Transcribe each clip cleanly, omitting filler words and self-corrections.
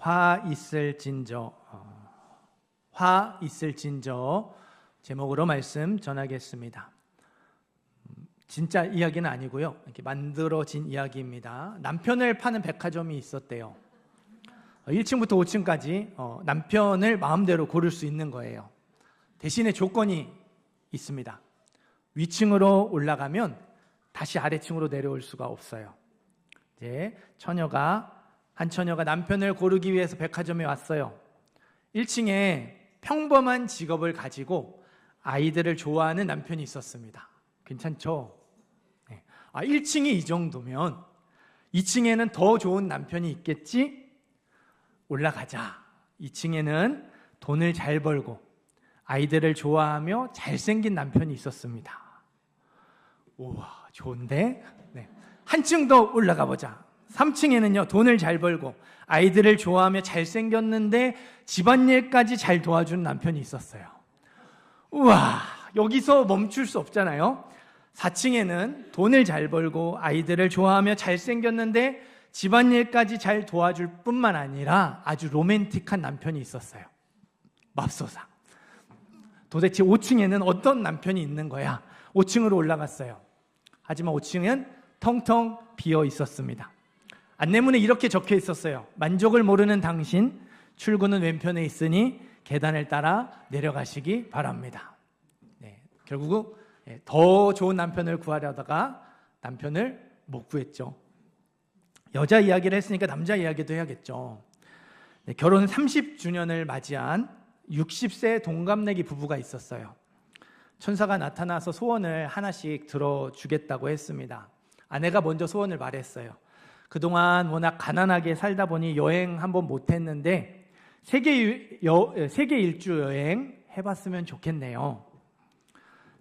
화 있을진저 제목으로 말씀 전하겠습니다. 진짜 이야기는 아니고요, 이렇게 만들어진 이야기입니다. 남편을 파는 백화점이 있었대요. 1층부터 5층까지 남편을 마음대로 고를 수 있는 거예요. 대신에 조건이 있습니다. 위층으로 올라가면 다시 아래층으로 내려올 수가 없어요. 이제 한 처녀가 남편을 고르기 위해서 백화점에 왔어요. 1층에 평범한 직업을 가지고 아이들을 좋아하는 남편이 있었습니다. 괜찮죠? 1층이 이 정도면 2층에는 더 좋은 남편이 있겠지? 올라가자. 2층에는 돈을 잘 벌고 아이들을 좋아하며 잘생긴 남편이 있었습니다. 우와, 좋은데? 한층 더 올라가 보자. 3층에는요, 돈을 잘 벌고 아이들을 좋아하며 잘생겼는데 집안일까지 잘 도와준 남편이 있었어요. 우와, 여기서 멈출 수 없잖아요. 4층에는 돈을 잘 벌고 아이들을 좋아하며 잘생겼는데 집안일까지 잘 도와줄 뿐만 아니라 아주 로맨틱한 남편이 있었어요. 맙소사. 도대체 5층에는 어떤 남편이 있는 거야? 5층으로 올라갔어요. 하지만 5층은 텅텅 비어 있었습니다. 안내문에 이렇게 적혀 있었어요. 만족을 모르는 당신, 출구는 왼편에 있으니 계단을 따라 내려가시기 바랍니다. 결국 더 좋은 남편을 구하려다가 남편을 못 구했죠. 여자 이야기를 했으니까 남자 이야기도 해야겠죠. 결혼 30주년을 맞이한 60세 동갑내기 부부가 있었어요. 천사가 나타나서 소원을 하나씩 들어주겠다고 했습니다. 아내가 먼저 소원을 말했어요. 그동안 워낙 가난하게 살다 보니 여행 한번 못했는데 세계 일주 여행 해봤으면 좋겠네요.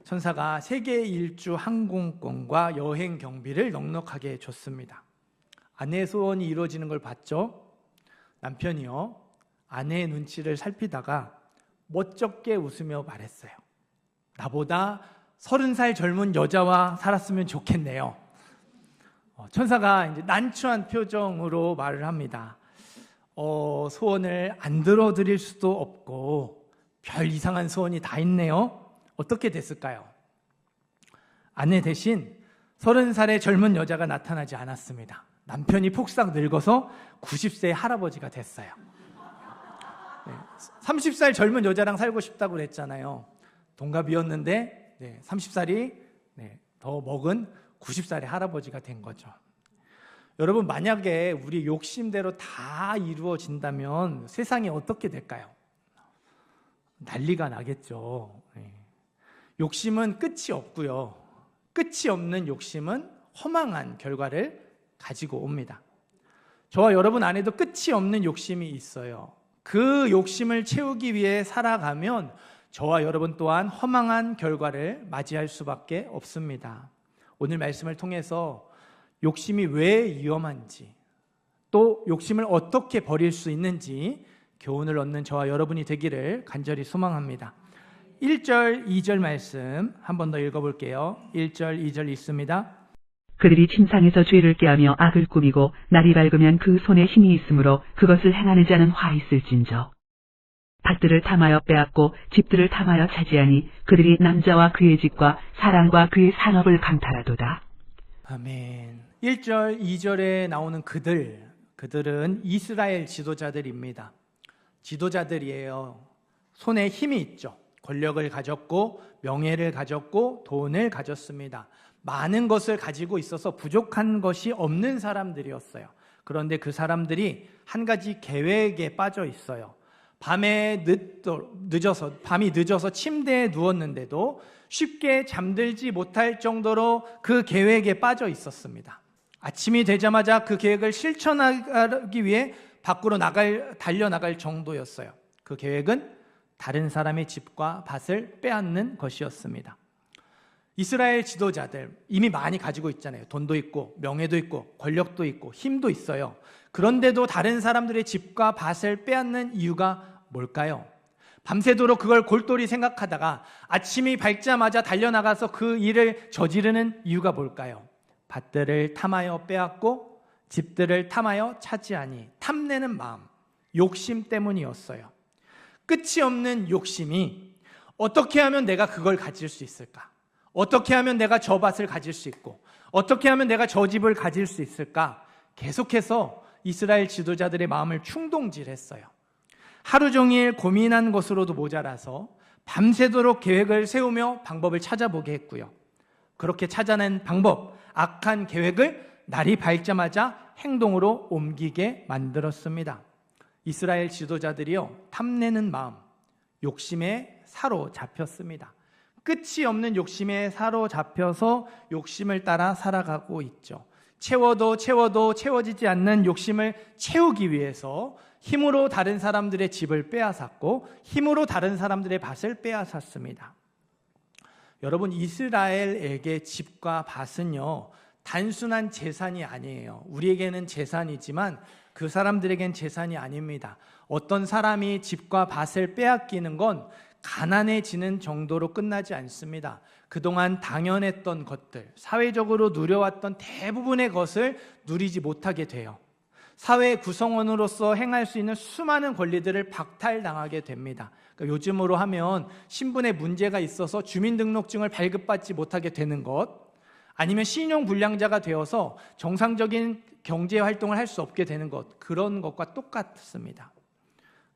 천사가 세계 일주 항공권과 여행 경비를 넉넉하게 줬습니다. 아내의 소원이 이루어지는 걸 봤죠. 남편이요, 아내의 눈치를 살피다가 멋쩍게 웃으며 말했어요. 나보다 30살 젊은 여자와 살았으면 좋겠네요. 천사가 이제 난처한 표정으로 말을 합니다. 소원을 안 들어드릴 수도 없고 별 이상한 소원이 다 있네요. 어떻게 됐을까요? 아내 대신 30살의 젊은 여자가 나타나지 않았습니다. 남편이 폭삭 늙어서 90세의 할아버지가 됐어요. 30살 젊은 여자랑 살고 싶다고 그랬잖아요. 동갑이었는데 30살이 더 먹은 90살의 할아버지가 된 거죠. 여러분, 만약에 우리 욕심대로 다 이루어진다면 세상이 어떻게 될까요? 난리가 나겠죠. 욕심은 끝이 없고요. 끝이 없는 욕심은 허망한 결과를 가지고 옵니다. 저와 여러분 안에도 끝이 없는 욕심이 있어요. 그 욕심을 채우기 위해 살아가면 저와 여러분 또한 허망한 결과를 맞이할 수밖에 없습니다. 오늘 말씀을 통해서 욕심이 왜 위험한지, 또 욕심을 어떻게 버릴 수 있는지 교훈을 얻는 저와 여러분이 되기를 간절히 소망합니다. 1절, 2절 말씀 한 번 더 읽어볼게요. 1절, 2절 있습니다. 그들이 침상에서 죄를 꾀하며 악을 꾸미고 날이 밝으면 그 손에 힘이 있으므로 그것을 행하는 자는 화 있을진저. 밭들을 탐하여 빼앗고 집들을 탐하여 차지하니 그들이 남자와 그의 집과 사람과 그의 산업을 강탈하도다. 아멘. 1절, 2절에 나오는 그들은 이스라엘 지도자들입니다. 지도자들이에요. 손에 힘이 있죠. 권력을 가졌고 명예를 가졌고 돈을 가졌습니다. 많은 것을 가지고 있어서 부족한 것이 없는 사람들이었어요. 그런데 그 사람들이 한 가지 계획에 빠져 있어요. 밤이 늦어서 침대에 누웠는데도 쉽게 잠들지 못할 정도로 그 계획에 빠져 있었습니다. 아침이 되자마자 그 계획을 실천하기 위해 밖으로 달려나갈 정도였어요. 그 계획은 다른 사람의 집과 밭을 빼앗는 것이었습니다. 이스라엘 지도자들 이미 많이 가지고 있잖아요. 돈도 있고 명예도 있고 권력도 있고 힘도 있어요. 그런데도 다른 사람들의 집과 밭을 빼앗는 이유가 뭘까요? 밤새도록 그걸 골똘히 생각하다가 아침이 밝자마자 달려나가서 그 일을 저지르는 이유가 뭘까요? 밭들을 탐하여 빼앗고 집들을 탐하여 차지하니, 탐내는 마음, 욕심 때문이었어요. 끝이 없는 욕심이 어떻게 하면 내가 그걸 가질 수 있을까? 어떻게 하면 내가 저 밭을 가질 수 있고 어떻게 하면 내가 저 집을 가질 수 있을까? 계속해서 이스라엘 지도자들의 마음을 충동질했어요. 하루 종일 고민한 것으로도 모자라서 밤새도록 계획을 세우며 방법을 찾아보게 했고요. 그렇게 찾아낸 방법, 악한 계획을 날이 밝자마자 행동으로 옮기게 만들었습니다. 이스라엘 지도자들이요, 탐내는 마음, 욕심에 사로잡혔습니다. 끝이 없는 욕심에 사로잡혀서 욕심을 따라 살아가고 있죠. 채워도 채워지지 않는 욕심을 채우기 위해서 힘으로 다른 사람들의 집을 빼앗았고 힘으로 다른 사람들의 밭을 빼앗았습니다. 여러분, 이스라엘에게 집과 밭은요, 단순한 재산이 아니에요. 우리에게는 재산이지만 그 사람들에겐 재산이 아닙니다. 어떤 사람이 집과 밭을 빼앗기는 건 가난해지는 정도로 끝나지 않습니다. 그동안 당연했던 것들, 사회적으로 누려왔던 대부분의 것을 누리지 못하게 돼요. 사회 구성원으로서 행할 수 있는 수많은 권리들을 박탈당하게 됩니다. 그러니까 요즘으로 하면 신분에 문제가 있어서 주민등록증을 발급받지 못하게 되는 것, 아니면 신용불량자가 되어서 정상적인 경제활동을 할 수 없게 되는 것, 그런 것과 똑같습니다.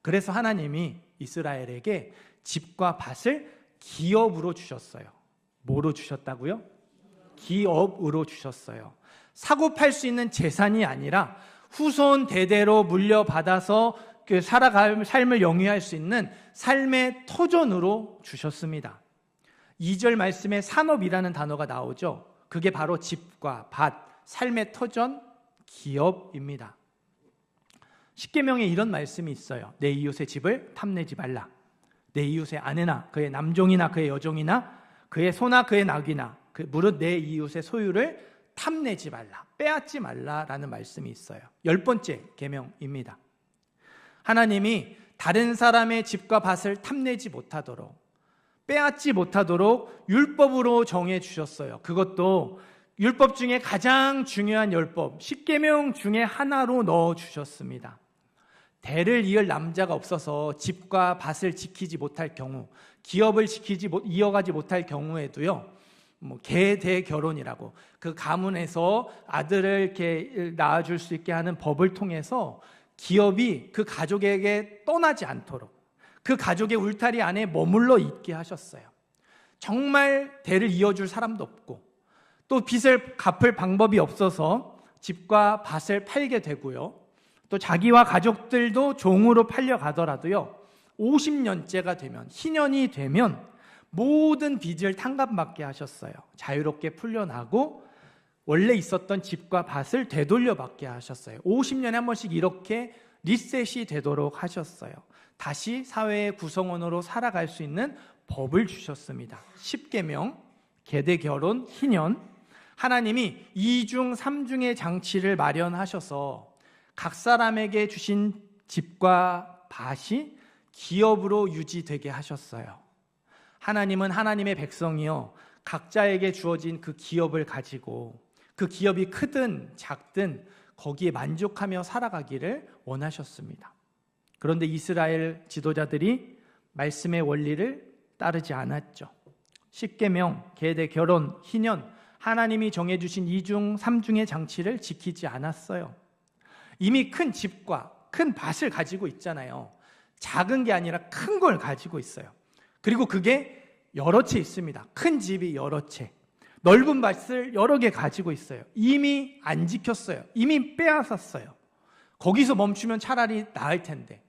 그래서 하나님이 이스라엘에게 집과 밭을 기업으로 주셨어요. 뭐로 주셨다고요? 기업으로 주셨어요. 사고 팔 수 있는 재산이 아니라 후손 대대로 물려받아서 그 살아갈 삶을 영위할 수 있는 삶의 터전으로 주셨습니다. 2절 말씀에 산업이라는 단어가 나오죠. 그게 바로 집과 밭, 삶의 터전, 기업입니다. 십계명에 이런 말씀이 있어요. 내 이웃의 집을 탐내지 말라. 내 이웃의 아내나 그의 남종이나 그의 여종이나 그의 소나 그의 낙이나 무릇 내 이웃의 소유를 탐내지 말라, 빼앗지 말라라는 말씀이 있어요. 10번째 계명입니다. 하나님이 다른 사람의 집과 밭을 탐내지 못하도록, 빼앗지 못하도록 율법으로 정해 주셨어요. 그것도 율법 중에 가장 중요한 율법, 십계명 중에 하나로 넣어 주셨습니다. 대를 이을 남자가 없어서 집과 밭을 지키지 못할 경우, 기업을 이어가지 못할 경우에도요, 계대 결혼이라고 그 가문에서 아들을 이렇게 낳아줄 수 있게 하는 법을 통해서 기업이 그 가족에게 떠나지 않도록 그 가족의 울타리 안에 머물러 있게 하셨어요. 정말 대를 이어줄 사람도 없고 또 빚을 갚을 방법이 없어서 집과 밭을 팔게 되고요. 또 자기와 가족들도 종으로 팔려가더라도요, 50년째가 되면, 희년이 되면 모든 빚을 탕감받게 하셨어요. 자유롭게 풀려나고 원래 있었던 집과 밭을 되돌려받게 하셨어요. 50년에 한 번씩 이렇게 리셋이 되도록 하셨어요. 다시 사회의 구성원으로 살아갈 수 있는 법을 주셨습니다. 십계명, 계대결혼, 희년, 하나님이 2중 3중의 장치를 마련하셔서 각 사람에게 주신 집과 밭이 기업으로 유지되게 하셨어요. 하나님은 하나님의 백성이요, 각자에게 주어진 그 기업을 가지고 그 기업이 크든 작든 거기에 만족하며 살아가기를 원하셨습니다. 그런데 이스라엘 지도자들이 말씀의 원리를 따르지 않았죠. 십계명, 계대, 결혼, 희년, 하나님이 정해주신 2중 3중의 장치를 지키지 않았어요. 이미 큰 집과 큰 밭을 가지고 있잖아요. 작은 게 아니라 큰 걸 가지고 있어요. 그리고 그게 여러 채 있습니다. 큰 집이 여러 채, 넓은 밭을 여러 개 가지고 있어요. 이미 안 지켰어요. 이미 빼앗았어요. 거기서 멈추면 차라리 나을 텐데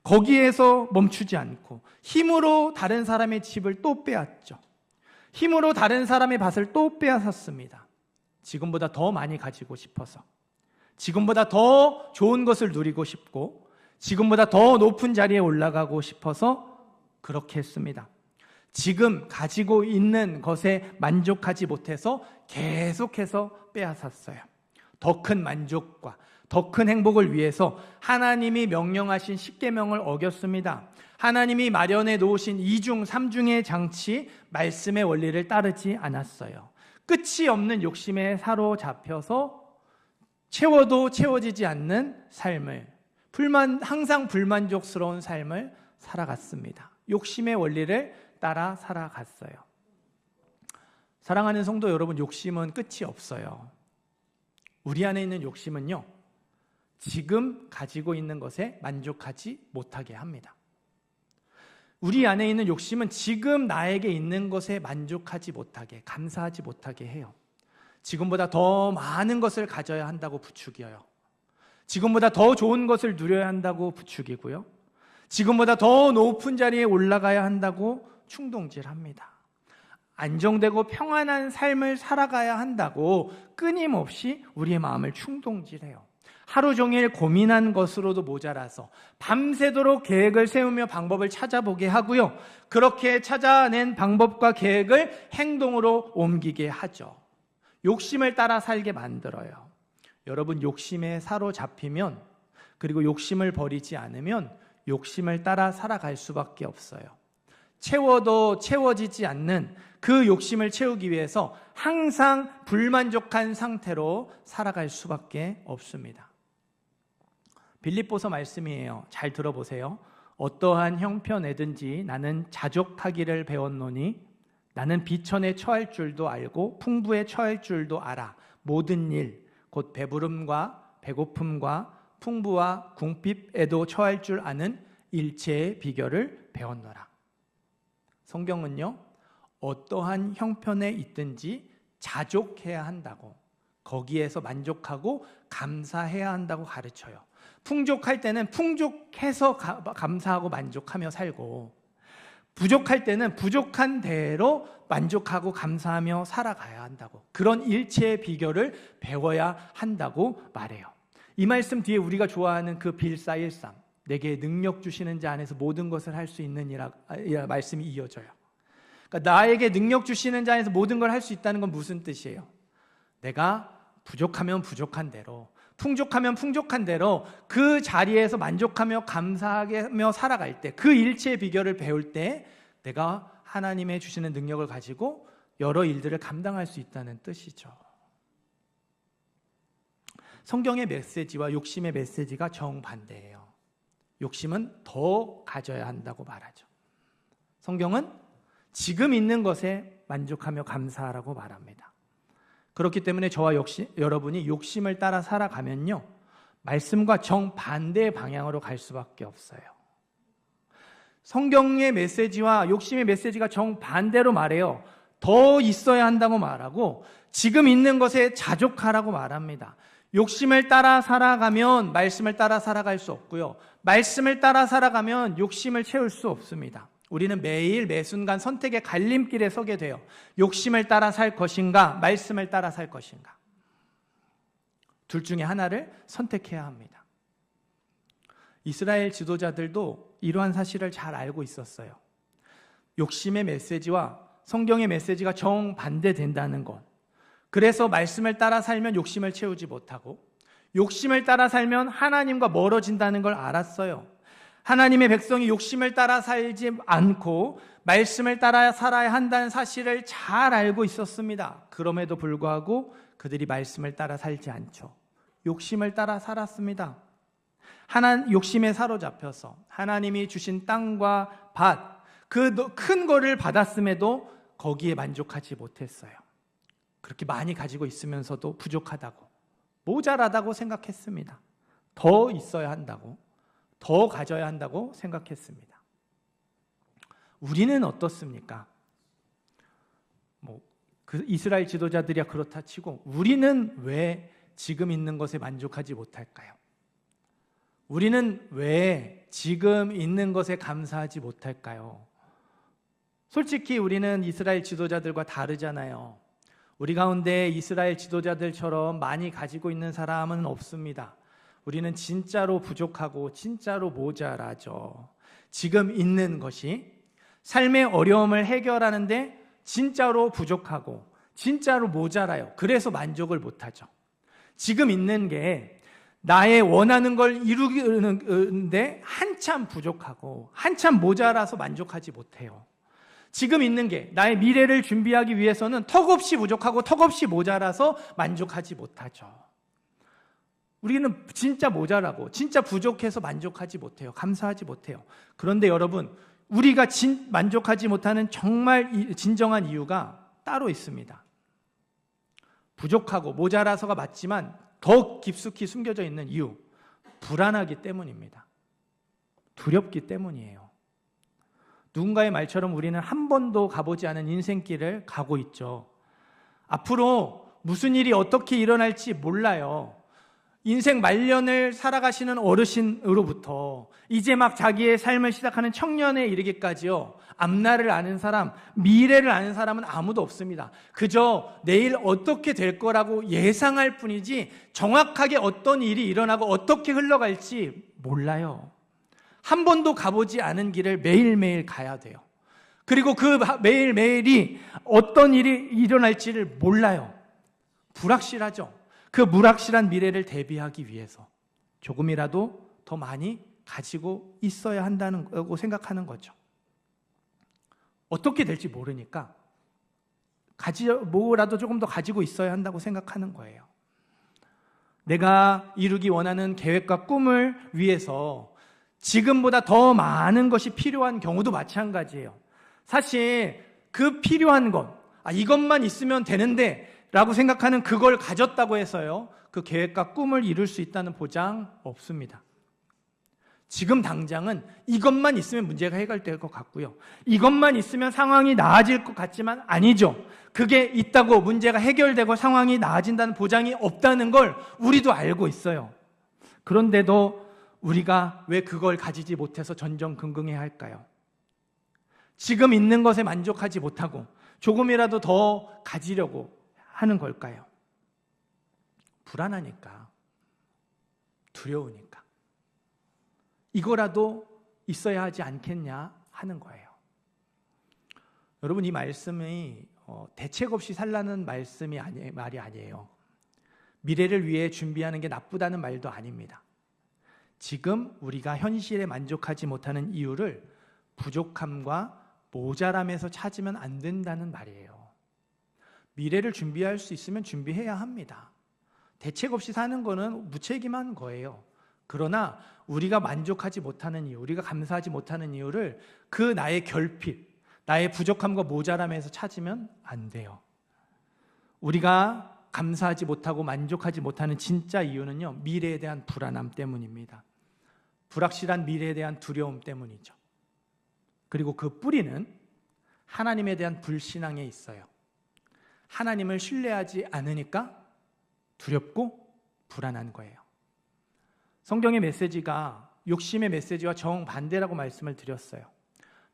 거기에서 멈추지 않고 힘으로 다른 사람의 집을 또 빼앗죠. 힘으로 다른 사람의 밭을 또 빼앗았습니다. 지금보다 더 많이 가지고 싶어서, 지금보다 더 좋은 것을 누리고 싶고 지금보다 더 높은 자리에 올라가고 싶어서 그렇게 했습니다. 지금 가지고 있는 것에 만족하지 못해서 계속해서 빼앗았어요. 더 큰 만족과 더 큰 행복을 위해서 하나님이 명령하신 십계명을 어겼습니다. 하나님이 마련해 놓으신 2중 3중의 장치, 말씀의 원리를 따르지 않았어요. 끝이 없는 욕심에 사로잡혀서 채워도 채워지지 않는 삶을, 항상 불만족스러운 삶을 살아갔습니다. 욕심의 원리를 따라 살아갔어요. 사랑하는 성도 여러분, 욕심은 끝이 없어요. 우리 안에 있는 욕심은요, 지금 가지고 있는 것에 만족하지 못하게 합니다. 우리 안에 있는 욕심은 지금 나에게 있는 것에 만족하지 못하게, 감사하지 못하게 해요. 지금보다 더 많은 것을 가져야 한다고 부추겨요. 지금보다 더 좋은 것을 누려야 한다고 부추기고요. 지금보다 더 높은 자리에 올라가야 한다고 충동질합니다. 안정되고 평안한 삶을 살아가야 한다고 끊임없이 우리의 마음을 충동질해요. 하루 종일 고민한 것으로도 모자라서 밤새도록 계획을 세우며 방법을 찾아보게 하고요. 그렇게 찾아낸 방법과 계획을 행동으로 옮기게 하죠. 욕심을 따라 살게 만들어요. 여러분, 욕심에 사로잡히면, 그리고 욕심을 버리지 않으면 욕심을 따라 살아갈 수밖에 없어요. 채워도 채워지지 않는 그 욕심을 채우기 위해서 항상 불만족한 상태로 살아갈 수밖에 없습니다. 빌립보서 말씀이에요. 잘 들어보세요. 어떠한 형편에든지 나는 자족하기를 배웠노니 나는 비천에 처할 줄도 알고 풍부에 처할 줄도 알아. 모든 일, 곧 배부름과 배고픔과 풍부와 궁핍에도 처할 줄 아는 일체의 비결을 배웠노라. 성경은요, 어떠한 형편에 있든지 자족해야 한다고, 거기에서 만족하고 감사해야 한다고 가르쳐요. 풍족할 때는 풍족해서 감사하고 만족하며 살고, 부족할 때는 부족한 대로 만족하고 감사하며 살아가야 한다고, 그런 일체의 비결을 배워야 한다고 말해요. 이 말씀 뒤에 우리가 좋아하는 그 빌사일삼, 내게 능력 주시는 자 안에서 모든 것을 할 수 있는 이라 말씀이 이어져요. 그러니까 나에게 능력 주시는 자 안에서 모든 걸 할 수 있다는 건 무슨 뜻이에요? 내가 부족하면 부족한 대로, 풍족하면 풍족한 대로 그 자리에서 만족하며 감사하며 살아갈 때, 그 일체의 비결을 배울 때 내가 하나님의 주시는 능력을 가지고 여러 일들을 감당할 수 있다는 뜻이죠. 성경의 메시지와 욕심의 메시지가 정반대예요. 욕심은 더 가져야 한다고 말하죠. 성경은 지금 있는 것에 만족하며 감사하라고 말합니다. 그렇기 때문에 저와 여러분이 욕심을 따라 살아가면요, 말씀과 정반대의 방향으로 갈 수밖에 없어요. 성경의 메시지와 욕심의 메시지가 정반대로 말해요. 더 있어야 한다고 말하고 지금 있는 것에 자족하라고 말합니다. 욕심을 따라 살아가면 말씀을 따라 살아갈 수 없고요, 말씀을 따라 살아가면 욕심을 채울 수 없습니다. 우리는 매일 매순간 선택의 갈림길에 서게 돼요. 욕심을 따라 살 것인가, 말씀을 따라 살 것인가. 둘 중에 하나를 선택해야 합니다. 이스라엘 지도자들도 이러한 사실을 잘 알고 있었어요. 욕심의 메시지와 성경의 메시지가 정반대된다는 것. 그래서 말씀을 따라 살면 욕심을 채우지 못하고, 욕심을 따라 살면 하나님과 멀어진다는 걸 알았어요. 하나님의 백성이 욕심을 따라 살지 않고 말씀을 따라 살아야 한다는 사실을 잘 알고 있었습니다. 그럼에도 불구하고 그들이 말씀을 따라 살지 않죠. 욕심을 따라 살았습니다. 욕심에 사로잡혀서 하나님이 주신 땅과 밭, 그 큰 거를 받았음에도 거기에 만족하지 못했어요. 그렇게 많이 가지고 있으면서도 부족하다고, 모자라다고 생각했습니다. 더 있어야 한다고, 더 가져야 한다고 생각했습니다. 우리는 어떻습니까? 그 이스라엘 지도자들이야 그렇다 치고 우리는 왜 지금 있는 것에 만족하지 못할까요? 우리는 왜 지금 있는 것에 감사하지 못할까요? 솔직히 우리는 이스라엘 지도자들과 다르잖아요. 우리 가운데 이스라엘 지도자들처럼 많이 가지고 있는 사람은 없습니다. 우리는 진짜로 부족하고 진짜로 모자라죠. 지금 있는 것이 삶의 어려움을 해결하는데 진짜로 부족하고 진짜로 모자라요. 그래서 만족을 못하죠. 지금 있는 게 나의 원하는 걸 이루는데 한참 부족하고 한참 모자라서 만족하지 못해요. 지금 있는 게 나의 미래를 준비하기 위해서는 턱없이 부족하고 턱없이 모자라서 만족하지 못하죠. 우리는 진짜 모자라고 진짜 부족해서 만족하지 못해요. 감사하지 못해요. 그런데 여러분, 우리가 만족하지 못하는 정말 진정한 이유가 따로 있습니다. 부족하고 모자라서가 맞지만 더 깊숙이 숨겨져 있는 이유, 불안하기 때문입니다. 두렵기 때문이에요. 누군가의 말처럼 우리는 한 번도 가보지 않은 인생길을 가고 있죠. 앞으로 무슨 일이 어떻게 일어날지 몰라요. 인생 말년을 살아가시는 어르신으로부터 이제 막 자기의 삶을 시작하는 청년에 이르기까지요, 앞날을 아는 사람, 미래를 아는 사람은 아무도 없습니다. 그저 내일 어떻게 될 거라고 예상할 뿐이지 정확하게 어떤 일이 일어나고 어떻게 흘러갈지 몰라요. 한 번도 가보지 않은 길을 매일매일 가야 돼요. 그리고 그 매일매일이 어떤 일이 일어날지를 몰라요. 불확실하죠. 그 불확실한 미래를 대비하기 위해서 조금이라도 더 많이 가지고 있어야 한다는 거고 생각하는 거죠. 어떻게 될지 모르니까 뭐라도 조금 더 가지고 있어야 한다고 생각하는 거예요. 내가 이루기 원하는 계획과 꿈을 위해서 지금보다 더 많은 것이 필요한 경우도 마찬가지예요. 사실 그 필요한 것, 이것만 있으면 되는데 라고 생각하는 그걸 가졌다고 해서요, 그 계획과 꿈을 이룰 수 있다는 보장 없습니다. 지금 당장은 이것만 있으면 문제가 해결될 것 같고요, 이것만 있으면 상황이 나아질 것 같지만 아니죠. 그게 있다고 문제가 해결되고 상황이 나아진다는 보장이 없다는 걸 우리도 알고 있어요. 그런데도 우리가 왜 그걸 가지지 못해서 전전긍긍해야 할까요? 지금 있는 것에 만족하지 못하고 조금이라도 더 가지려고 하는 걸까요? 불안하니까, 두려우니까. 이거라도 있어야 하지 않겠냐 하는 거예요. 여러분, 이 말씀이 대책 없이 살라는 말이 아니에요. 미래를 위해 준비하는 게 나쁘다는 말도 아닙니다. 지금 우리가 현실에 만족하지 못하는 이유를 부족함과 모자람에서 찾으면 안 된다는 말이에요. 미래를 준비할 수 있으면 준비해야 합니다. 대책 없이 사는 거는 무책임한 거예요. 그러나 우리가 만족하지 못하는 이유, 우리가 감사하지 못하는 이유를 그 나의 결핍, 나의 부족함과 모자람에서 찾으면 안 돼요. 우리가 감사하지 못하고 만족하지 못하는 진짜 이유는요, 미래에 대한 불안함 때문입니다. 불확실한 미래에 대한 두려움 때문이죠. 그리고 그 뿌리는 하나님에 대한 불신앙에 있어요. 하나님을 신뢰하지 않으니까 두렵고 불안한 거예요. 성경의 메시지가 욕심의 메시지와 정반대라고 말씀을 드렸어요.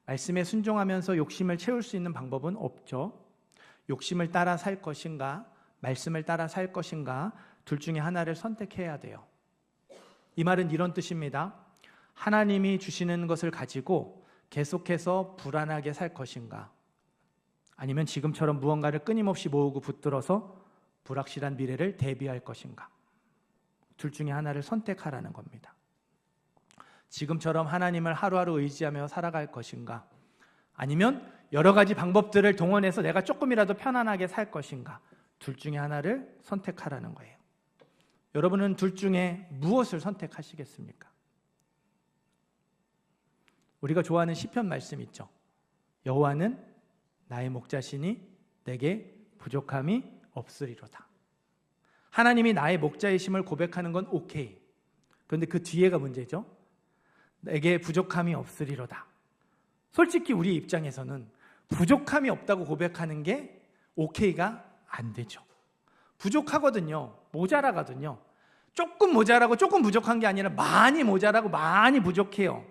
말씀에 순종하면서 욕심을 채울 수 있는 방법은 없죠. 욕심을 따라 살 것인가, 말씀을 따라 살 것인가, 둘 중에 하나를 선택해야 돼요. 이 말은 이런 뜻입니다. 하나님이 주시는 것을 가지고 계속해서 불안하게 살 것인가, 아니면 지금처럼 무언가를 끊임없이 모으고 붙들어서 불확실한 미래를 대비할 것인가, 둘 중에 하나를 선택하라는 겁니다. 지금처럼 하나님을 하루하루 의지하며 살아갈 것인가, 아니면 여러 가지 방법들을 동원해서 내가 조금이라도 편안하게 살 것인가, 둘 중에 하나를 선택하라는 거예요. 여러분은 둘 중에 무엇을 선택하시겠습니까? 우리가 좋아하는 시편 말씀 있죠. 여호와는 나의 목자시니 내게 부족함이 없으리로다. 하나님이 나의 목자이심을 고백하는 건 오케이. 그런데 그 뒤에가 문제죠. 내게 부족함이 없으리로다. 솔직히 우리 입장에서는 부족함이 없다고 고백하는 게 오케이가 안 되죠. 부족하거든요. 모자라거든요. 조금 모자라고 조금 부족한 게 아니라 많이 모자라고 많이 부족해요.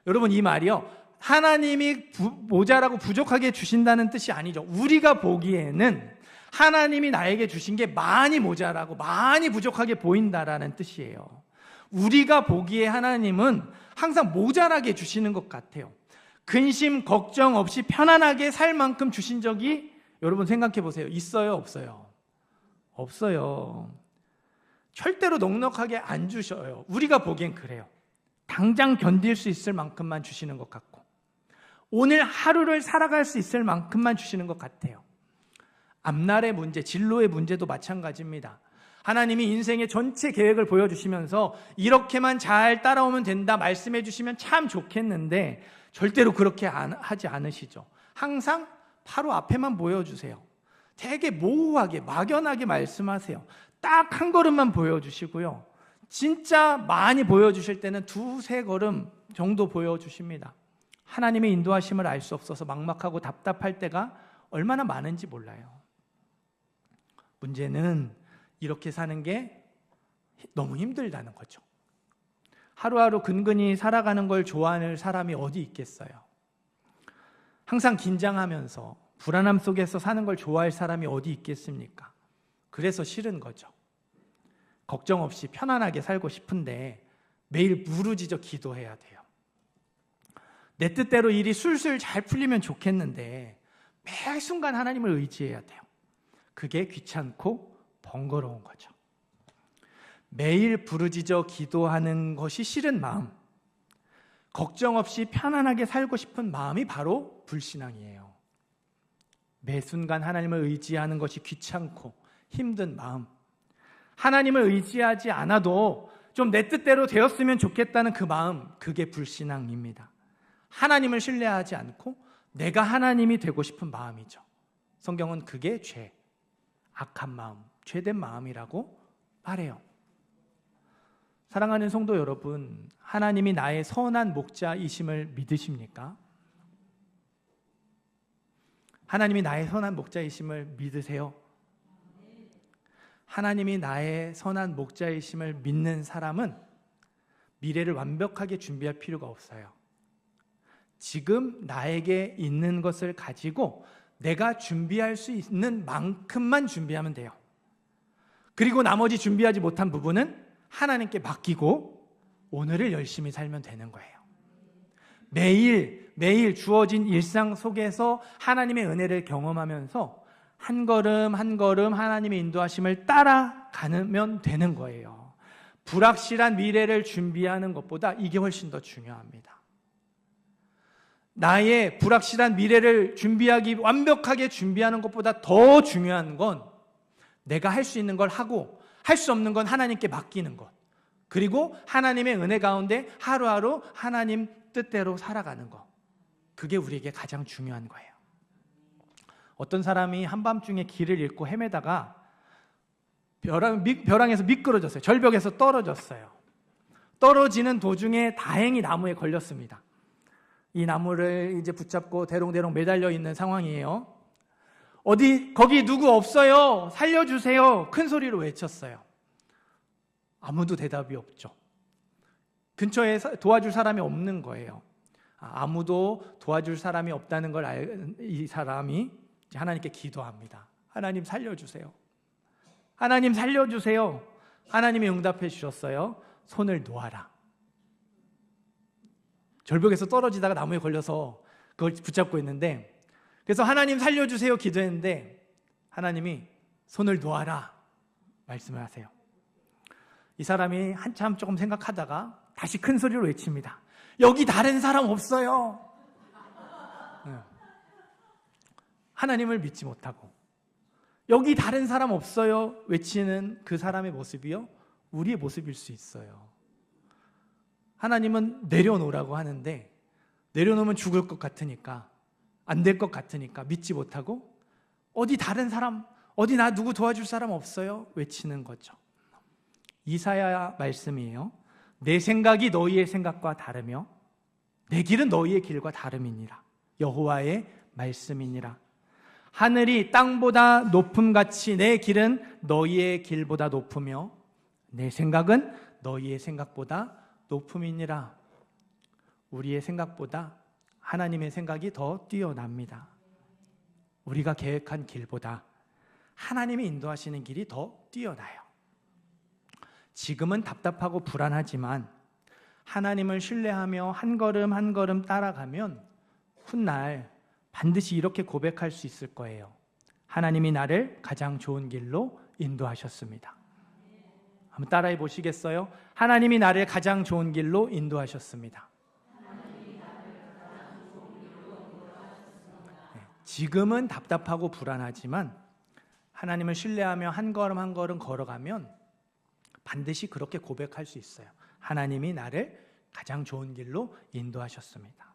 여러분, 이 말이요, 하나님이 모자라고 부족하게 주신다는 뜻이 아니죠. 우리가 보기에는 하나님이 나에게 주신 게 많이 모자라고 많이 부족하게 보인다라는 뜻이에요. 우리가 보기에 하나님은 항상 모자라게 주시는 것 같아요. 근심, 걱정 없이 편안하게 살 만큼 주신 적이 여러분 생각해 보세요. 있어요, 없어요? 없어요. 절대로 넉넉하게 안 주셔요. 우리가 보기엔 그래요. 당장 견딜 수 있을 만큼만 주시는 것 같고, 오늘 하루를 살아갈 수 있을 만큼만 주시는 것 같아요. 앞날의 문제, 진로의 문제도 마찬가지입니다. 하나님이 인생의 전체 계획을 보여주시면서 이렇게만 잘 따라오면 된다 말씀해 주시면 참 좋겠는데 절대로 그렇게 하지 않으시죠. 항상 바로 앞에만 보여주세요. 되게 모호하게 막연하게 말씀하세요. 딱 한 걸음만 보여주시고요. 진짜 많이 보여주실 때는 2-3걸음 정도 보여주십니다. 하나님의 인도하심을 알 수 없어서 막막하고 답답할 때가 얼마나 많은지 몰라요. 문제는 이렇게 사는 게 너무 힘들다는 거죠. 하루하루 근근히 살아가는 걸 좋아하는 사람이 어디 있겠어요? 항상 긴장하면서 불안함 속에서 사는 걸 좋아할 사람이 어디 있겠습니까? 그래서 싫은 거죠. 걱정 없이 편안하게 살고 싶은데 매일 무르지져 기도해야 돼요. 내 뜻대로 일이 술술 잘 풀리면 좋겠는데 매 순간 하나님을 의지해야 돼요. 그게 귀찮고 번거로운 거죠. 매일 부르짖어 기도하는 것이 싫은 마음, 걱정 없이 편안하게 살고 싶은 마음이 바로 불신앙이에요. 매 순간 하나님을 의지하는 것이 귀찮고 힘든 마음, 하나님을 의지하지 않아도 좀 내 뜻대로 되었으면 좋겠다는 그 마음, 그게 불신앙입니다. 하나님을 신뢰하지 않고 내가 하나님이 되고 싶은 마음이죠. 성경은 그게 죄, 악한 마음, 죄된 마음이라고 말해요. 사랑하는 성도 여러분, 하나님이 나의 선한 목자이심을 믿으십니까? 하나님이 나의 선한 목자이심을 믿으세요? 하나님이 나의 선한 목자이심을 믿는 사람은 미래를 완벽하게 준비할 필요가 없어요. 지금 나에게 있는 것을 가지고 내가 준비할 수 있는 만큼만 준비하면 돼요. 그리고 나머지 준비하지 못한 부분은 하나님께 맡기고 오늘을 열심히 살면 되는 거예요. 매일 주어진 일상 속에서 하나님의 은혜를 경험하면서 한 걸음 한 걸음 하나님의 인도하심을 따라가면 되는 거예요. 불확실한 미래를 준비하는 것보다 이게 훨씬 더 중요합니다. 나의 불확실한 미래를 완벽하게 준비하는 것보다 더 중요한 건 내가 할 수 있는 걸 하고 할 수 없는 건 하나님께 맡기는 것, 그리고 하나님의 은혜 가운데 하루하루 하나님 뜻대로 살아가는 것, 그게 우리에게 가장 중요한 거예요. 어떤 사람이 한밤중에 길을 잃고 헤매다가 벼랑에서 미끄러졌어요. 절벽에서 떨어졌어요. 떨어지는 도중에 다행히 나무에 걸렸습니다. 이 나무를 이제 붙잡고 대롱대롱 매달려 있는 상황이에요. 거기 누구 없어요? 살려주세요. 큰 소리로 외쳤어요. 아무도 대답이 없죠. 근처에 도와줄 사람이 없는 거예요. 아무도 도와줄 사람이 없다는 걸 알 이 사람이 하나님께 기도합니다. 하나님 살려주세요. 하나님 살려주세요. 하나님이 응답해 주셨어요. 손을 놓아라. 절벽에서 떨어지다가 나무에 걸려서 그걸 붙잡고 있는데, 그래서 하나님 살려주세요 기도했는데 하나님이 손을 놓아라 말씀을 하세요. 이 사람이 한참 조금 생각하다가 다시 큰 소리로 외칩니다. 여기 다른 사람 없어요. 하나님을 믿지 못하고 여기 다른 사람 없어요 외치는 그 사람의 모습이요, 우리의 모습일 수 있어요. 하나님은 내려놓으라고 하는데 내려놓으면 죽을 것 같으니까, 안 될 것 같으니까 믿지 못하고 어디 다른 사람, 어디 나 누구 도와줄 사람 없어요 외치는 거죠. 이사야 말씀이에요. 내 생각이 너희의 생각과 다르며 내 길은 너희의 길과 다름이니라. 여호와의 말씀이니라. 하늘이 땅보다 높음같이 내 길은 너희의 길보다 높으며 내 생각은 너희의 생각보다 높음이니라. 우리의 생각보다 하나님의 생각이 더 뛰어납니다. 우리가 계획한 길보다 하나님이 인도하시는 길이 더 뛰어나요. 지금은 답답하고 불안하지만 하나님을 신뢰하며 한 걸음 한 걸음 따라가면 훗날 반드시 이렇게 고백할 수 있을 거예요. 하나님이 나를 가장 좋은 길로 인도하셨습니다. 한번 따라해 보시겠어요? 하나님이 나를 가장 좋은 길로 인도하셨습니다. 지금은 답답하고 불안하지만 하나님을 신뢰하며 한 걸음 한 걸음 걸어가면 반드시 그렇게 고백할 수 있어요. 하나님이 나를 가장 좋은 길로 인도하셨습니다.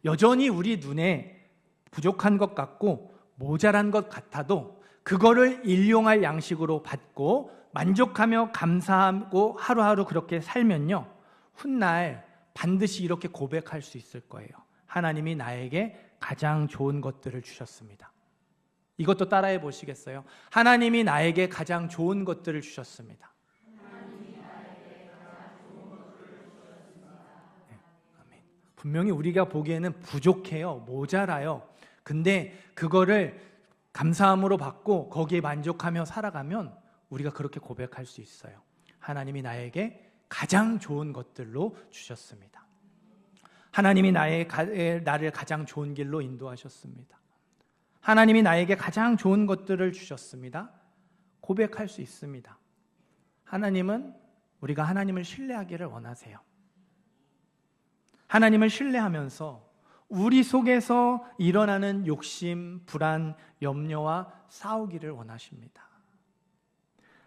여전히 우리 눈에 부족한 것 같고 모자란 것 같아도 그거를 일용할 양식으로 받고 만족하며 감사하고 하루하루 그렇게 살면요, 훗날 반드시 이렇게 고백할 수 있을 거예요. 하나님이 나에게 가장 좋은 것들을 주셨습니다. 이것도 따라해 보시겠어요? 하나님이 나에게 가장 좋은 것들을 주셨습니다. 네, 아멘. 분명히 우리가 보기에는 부족해요. 모자라요. 근데 그거를 감사함으로 받고 거기에 만족하며 살아가면 우리가 그렇게 고백할 수 있어요. 하나님이 나에게 가장 좋은 것들로 주셨습니다. 하나님이 나를 가장 좋은 길로 인도하셨습니다. 하나님이 나에게 가장 좋은 것들을 주셨습니다. 고백할 수 있습니다. 하나님은 우리가 하나님을 신뢰하기를 원하세요. 하나님을 신뢰하면서 우리 속에서 일어나는 욕심, 불안, 염려와 싸우기를 원하십니다.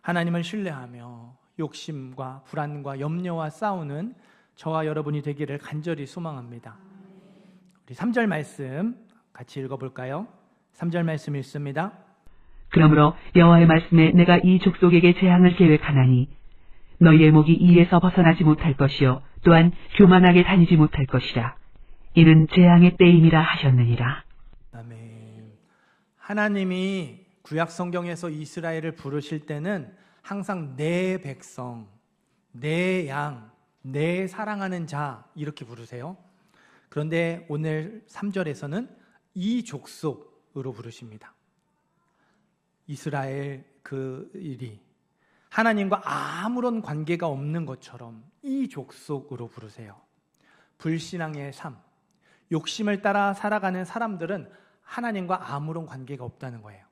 하나님을 신뢰하며 욕심과 불안과 염려와 싸우는 저와 여러분이 되기를 간절히 소망합니다. 우리 3절 말씀 같이 읽어볼까요? 3절 말씀 읽습니다. 그러므로 여호와의 말씀에 내가 이 족속에게 재앙을 계획하나니 너희의 목이 이에서 벗어나지 못할 것이요 또한 교만하게 다니지 못할 것이라. 이는 재앙의 때임이라 하셨느니라. 아멘. 하나님이 구약 성경에서 이스라엘을 부르실 때는 항상 내 백성, 내 양, 내 사랑하는 자 이렇게 부르세요. 그런데 오늘 3절에서는 이 족속으로 부르십니다. 이스라엘 그 일이 하나님과 아무런 관계가 없는 것처럼 이 족속으로 부르세요. 불신앙의 삶, 욕심을 따라 살아가는 사람들은 하나님과 아무런 관계가 없다는 거예요.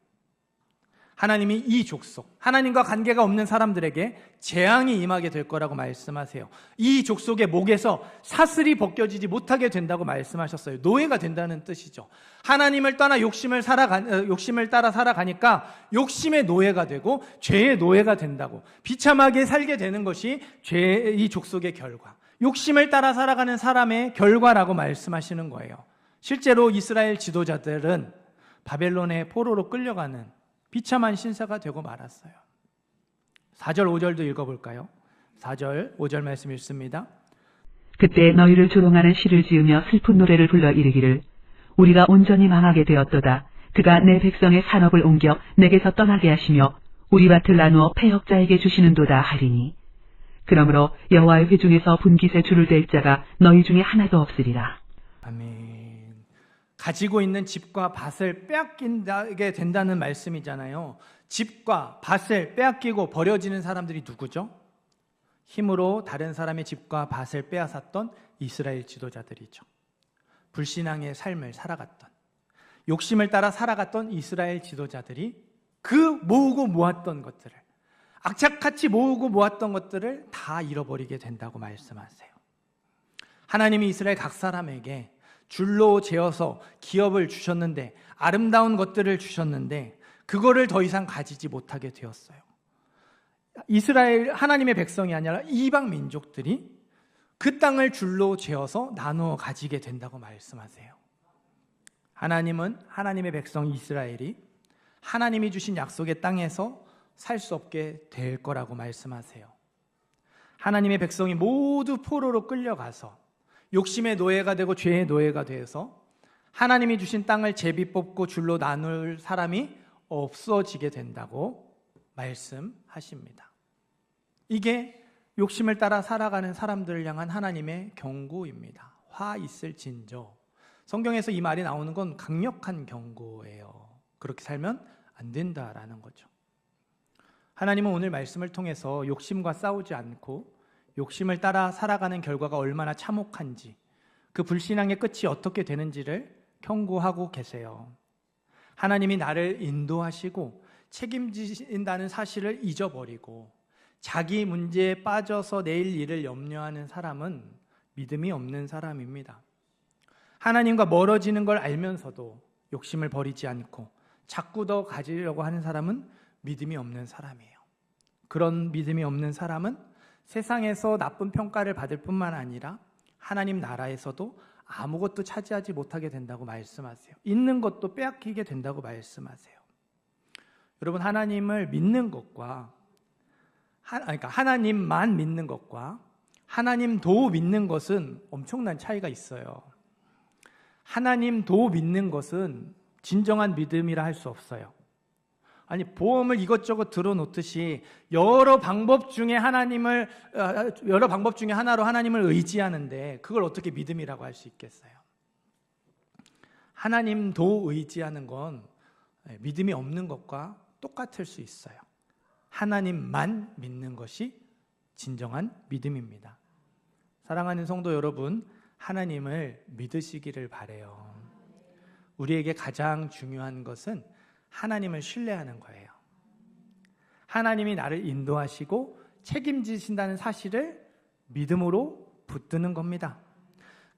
하나님이 이 족속, 하나님과 관계가 없는 사람들에게 재앙이 임하게 될 거라고 말씀하세요. 이 족속의 목에서 사슬이 벗겨지지 못하게 된다고 말씀하셨어요. 노예가 된다는 뜻이죠. 하나님을 떠나 욕심을 따라 살아가니까 욕심의 노예가 되고 죄의 노예가 된다고, 비참하게 살게 되는 것이 이 족속의 결과, 욕심을 따라 살아가는 사람의 결과라고 말씀하시는 거예요. 실제로 이스라엘 지도자들은 바벨론의 포로로 끌려가는 비참한 신세가 되고 말았어요. 4절 5절도 읽어볼까요? 4절 5절 말씀 읽습니다. 그때 너희를 조롱하는 시를 지으며 슬픈 노래를 불러 이르기를 우리가 온전히 망하게 되었도다. 그가 내 백성의 산업을 옮겨 내게서 떠나게 하시며 우리 밭을 나누어 패역자에게 주시는도다 하리니 그러므로 여호와의 회중에서 분깃에 줄을 댈 자가 너희 중에 하나도 없으리라. 아멘. 가지고 있는 집과 밭을 빼앗기게 된다는 말씀이잖아요. 집과 밭을 빼앗기고 버려지는 사람들이 누구죠? 힘으로 다른 사람의 집과 밭을 빼앗았던 이스라엘 지도자들이죠. 불신앙의 삶을 살아갔던, 욕심을 따라 살아갔던 이스라엘 지도자들이 그 모으고 모았던 것들을, 악착같이 모으고 모았던 것들을 다 잃어버리게 된다고 말씀하세요. 하나님이 이스라엘 각 사람에게 줄로 재어서 기업을 주셨는데, 아름다운 것들을 주셨는데 그거를 더 이상 가지지 못하게 되었어요. 이스라엘 하나님의 백성이 아니라 이방 민족들이 그 땅을 줄로 재어서 나누어 가지게 된다고 말씀하세요. 하나님은 하나님의 백성 이스라엘이 하나님이 주신 약속의 땅에서 살 수 없게 될 거라고 말씀하세요. 하나님의 백성이 모두 포로로 끌려가서 욕심의 노예가 되고 죄의 노예가 되어서 하나님이 주신 땅을 제비 뽑고 줄로 나눌 사람이 없어지게 된다고 말씀하십니다. 이게 욕심을 따라 살아가는 사람들을 향한 하나님의 경고입니다. 화 있을진저. 성경에서 이 말이 나오는 건 강력한 경고예요. 그렇게 살면 안 된다라는 거죠. 하나님은 오늘 말씀을 통해서 욕심과 싸우지 않고 욕심을 따라 살아가는 결과가 얼마나 참혹한지, 그 불신앙의 끝이 어떻게 되는지를 경고하고 계세요. 하나님이 나를 인도하시고 책임지신다는 사실을 잊어버리고 자기 문제에 빠져서 내일 일을 염려하는 사람은 믿음이 없는 사람입니다. 하나님과 멀어지는 걸 알면서도 욕심을 버리지 않고 자꾸 더 가지려고 하는 사람은 믿음이 없는 사람이에요. 그런 믿음이 없는 사람은 세상에서 나쁜 평가를 받을 뿐만 아니라 하나님 나라에서도 아무것도 차지하지 못하게 된다고 말씀하세요. 있는 것도 빼앗기게 된다고 말씀하세요. 여러분, 하나님을 믿는 것과 그러니까 하나님만 믿는 것과 하나님도 믿는 것은 엄청난 차이가 있어요. 하나님도 믿는 것은 진정한 믿음이라 할 수 없어요. 아니, 보험을 이것저것 들어놓듯이 여러 방법 중에 하나로 하나님을 의지하는데 그걸 어떻게 믿음이라고 할 수 있겠어요? 하나님도 의지하는 건 믿음이 없는 것과 똑같을 수 있어요. 하나님만 믿는 것이 진정한 믿음입니다. 사랑하는 성도 여러분, 하나님을 믿으시기를 바라요. 우리에게 가장 중요한 것은 하나님을 신뢰하는 거예요. 하나님이 나를 인도하시고 책임지신다는 사실을 믿음으로 붙드는 겁니다.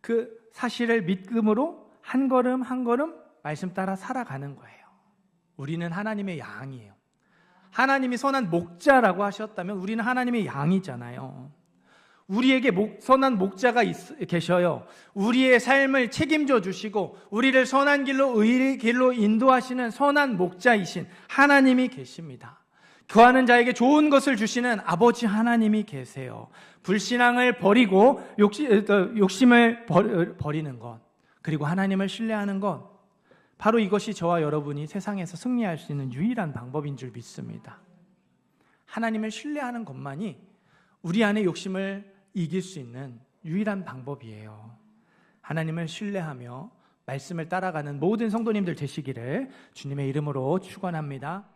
그 사실을 믿음으로 한 걸음 한 걸음 말씀 따라 살아가는 거예요. 우리는 하나님의 양이에요. 하나님이 선한 목자라고 하셨다면 우리는 하나님의 양이잖아요. 우리에게 선한 목자가 계셔요. 우리의 삶을 책임져 주시고 우리를 선한 길로, 의의 길로 인도하시는 선한 목자이신 하나님이 계십니다. 구하는 자에게 좋은 것을 주시는 아버지 하나님이 계세요. 불신앙을 버리고 욕심을 버리는 것, 그리고 하나님을 신뢰하는 것, 바로 이것이 저와 여러분이 세상에서 승리할 수 있는 유일한 방법인 줄 믿습니다. 하나님을 신뢰하는 것만이 우리 안의 욕심을 이길 수 있는 유일한 방법이에요. 하나님을 신뢰하며 말씀을 따라가는 모든 성도님들 되시기를 주님의 이름으로 축원합니다.